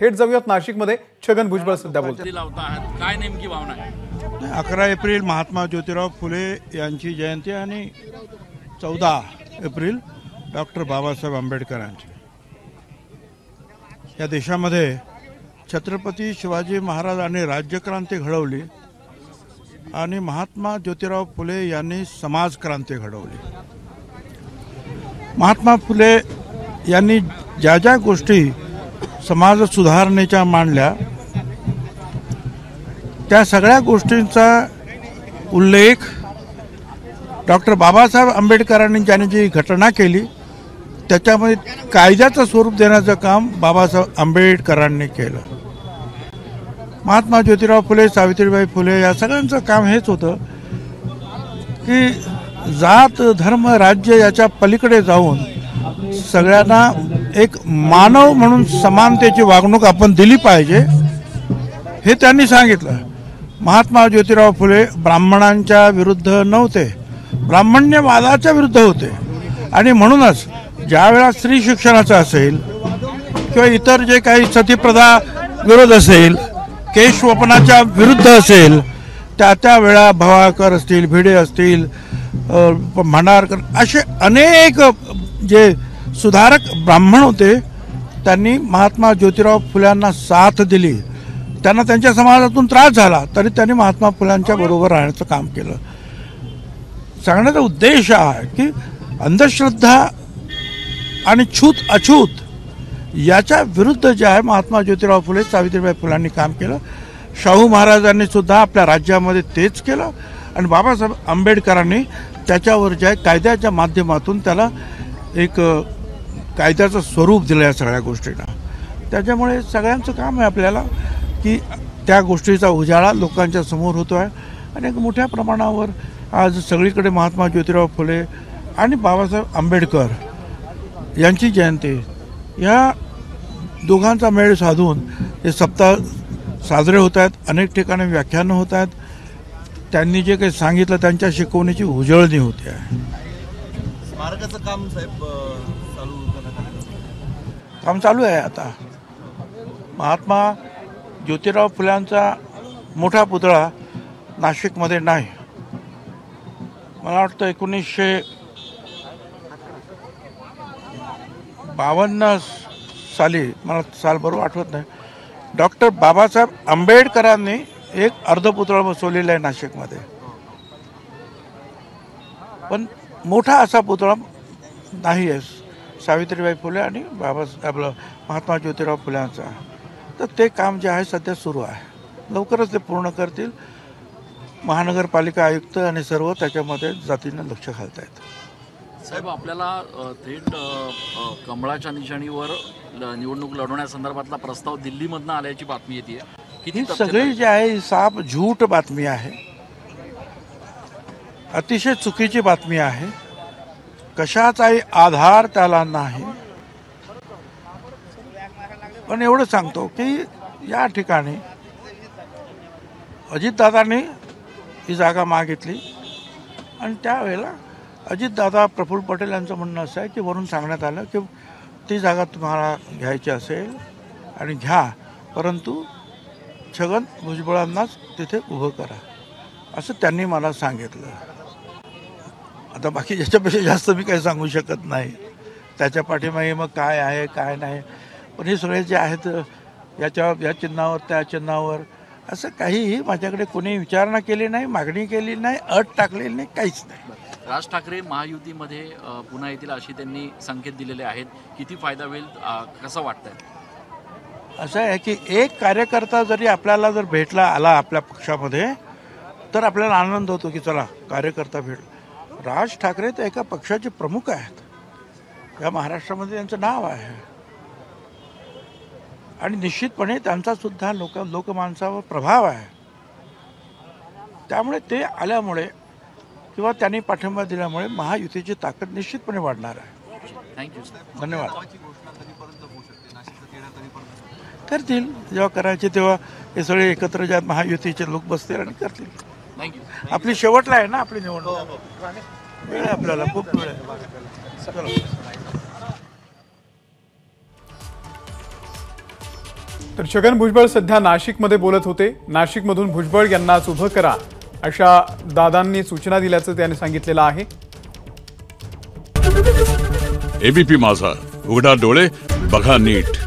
थेट जाऊयात नाशिकमध्ये छगन भुजबळ सध्या बोलतात। काय नेमकी भावना आहे? 11 एप्रिल महात्मा ज्योतिराव फुले यांची जयंती आणि 14 एप्रिल डॉक्टर बाबासाहेब आंबेडकरांची। या देशामध्ये छत्रपती शिवाजी महाराजांनी राज्यक्रांती घडवली आणि महात्मा ज्योतिराव फुले यांनी समाजक्रांती घडवली। महात्मा फुले यांनी ज्या ज्या गोष्टी समाज सुधारणेच्या मांडल्या त्या सगळ्या गोष्टींचा उल्लेख डॉक्टर बाबासाहेब आंबेडकरांनी ज्यांनी जी घटना केली त्याच्यामध्ये कायद्याचं स्वरूप देण्याचं काम बाबासाहेब आंबेडकरांनी केलं। महात्मा ज्योतिराव फुले, सावित्रीबाई फुले या सगळ्यांचं काम हेच होतं की जात धर्म राज्य याच्या पलीकडे जाऊन सगळ्यांना एक मानव म्हणून समानतेची वागणूक आपण दिली पाहिजे हे त्यांनी सांगितलं। महात्मा ज्योतिराव फुले ब्राह्मणांच्या विरुद्ध नव्हते, ब्राह्मण्यवादाच्या विरुद्ध होते आणि म्हणूनच ज्या वेळा स्त्री शिक्षणाचं असेल किंवा इतर जे काही सतीप्रथा विरोध असेल, केशवपनाच्या विरुद्ध असेल, त्या वेळा भवाळकर असतील, भिडे असतील, भंडारकर असे अनेक जे सुधारक ब्राह्मण होते त्यांनी महात्मा ज्योतिराव फुल्यांना साथ दिली। त्यांना त्यांच्या समाजातून त्रास झाला तरी त्यांनी महात्मा फुल्यांच्या बरोबर राहण्याचं काम केलं। सांगण्याचा उद्देश आहे की अंधश्रद्धा आणि छूत अछूत याच्या विरुद्ध जे आहे महात्मा ज्योतिराव फुले, सावित्रीबाई फुलांनी काम केलं। शाहू महाराजांनी सुद्धा आपल्या राज्यामध्ये तेच केलं आणि बाबासाहेब आंबेडकरांनी त्याच्यावर जे आहे कायद्याच्या माध्यमातून त्याला एक कायद्याचं स्वरूप दिलं या सगळ्या गोष्टींना। त्याच्यामुळे सगळ्यांचं काम आहे आपल्याला की त्या गोष्टीचा उजाळा लोकांच्या समोर होतो आहे आणि एक मोठ्या प्रमाणावर आज सगळीकडे महात्मा ज्योतिराव फुले आणि बाबासाहेब आंबेडकर यांची जयंती या दोघांचा मेळ साधून हे सप्ताह साजरे होत आहेत। अनेक ठिकाणी व्याख्यानं होत आहेत। त्यांनी जे काही सांगितलं त्यांच्या शिकवणीची उजळणी होते आहे। स्मारकाचं काम साहेब काम चालू आहे आता। महात्मा ज्योतिराव फुल्यांचा मोठा पुतळा नाशिकमध्ये नाही, मला वाटतं 1952 साली, मला साल बरोबर आठवत नाही, डॉक्टर बाबासाहेब आंबेडकरांनी एक अर्धपुतळा बसवलेला आहे नाशिकमध्ये, पण मोठा असा पुतळा नाही आहे सावित्रीबाई फुले आणि बाबासाहेब महात्मा ज्योतिराव फुल्यांचा। तर ते काम जे आहे सध्या सुरू आहे, लवकरच ते पूर्ण करतील। महानगरपालिका आयुक्त आणि सर्व त्याच्यामध्ये जातीनं लक्ष घालत आहेत। साहेब, आपल्याला थेट कमळाच्या निशाणीवर निवडणूक लढवण्यासंदर्भातला प्रस्ताव दिल्लीमधनं आल्याची बातमी येते, किती सगळी जी आहे साफ झूट बातमी आहे, अतिशय चुकीची बातमी आहे, कशाचाही आधार त्याला नाही। पण एवढं सांगतो की या ठिकाणी अजितदादांनी ही जागा मागितली आणि त्यावेळेला अजितदादा, प्रफुल्ल पटेल यांचं म्हणणं असं आहे की वरून सांगण्यात आलं की ती जागा तुम्हाला घ्यायची असेल आणि घ्या, परंतु छगन भुजबळांनाच तिथे उभं करा, असं त्यांनी मला सांगितलं। आता बाकी याच्यापेक्षा जास्त मी काही सांगू शकत नाही, त्याच्या पाठीमागे मग काय आहे काय नाही। पण हे सगळे जे आहेत याच्यावर, या चिन्हावर त्या चिन्हावर, असं काहीही माझ्याकडे कोणी विचारणा केली नाही, मागणी केली नाही, अट टाकलेली नाही, काहीच नाही। राज ठाकरे महायुतीमध्ये पुन्हा येतील अशी त्यांनी संकेत दिलेले आहेत, किती फायदा होईल कसं वाटतंय? असं आहे की एक कार्यकर्ता जरी आपल्याला जर भेटला आला आपल्या पक्षामध्ये तर आपल्याला आनंद होतो की चला कार्यकर्ता भेटला। राज ठाकरे तर एका पक्षाचे प्रमुख आहेत, या महाराष्ट्रामध्ये त्यांचं नाव आहे आणि निश्चितपणे त्यांचा सुद्धा लोकमानसावर प्रभाव आहे। त्यामुळे ते आल्यामुळे किंवा त्यांनी पाठिंबा दिल्यामुळे महायुतीची ताकद निश्चितपणे वाढणार आहे। थँक्यू, धन्यवाद। करतील, जेव्हा करायचे तेव्हा हे सगळे एकत्र ज्यात महायुतीचे लोक बसतील आणि करतील। थँक्यू। आपली शेवटला आहे ना आपली निवडणूक, वेळ आहे आपल्याला, खूप वेळ आहे। चलो। तर छगन भुजबळ सध्या नाशिकमध्ये बोलत होते. नाशिकमधून भुजबळ यांनाच उभं करा अशा दादांनी सूचना दिल्याचं त्याने सांगितलेलं आहे. एबीपी माझा, उघडा डोळे बघा नीट.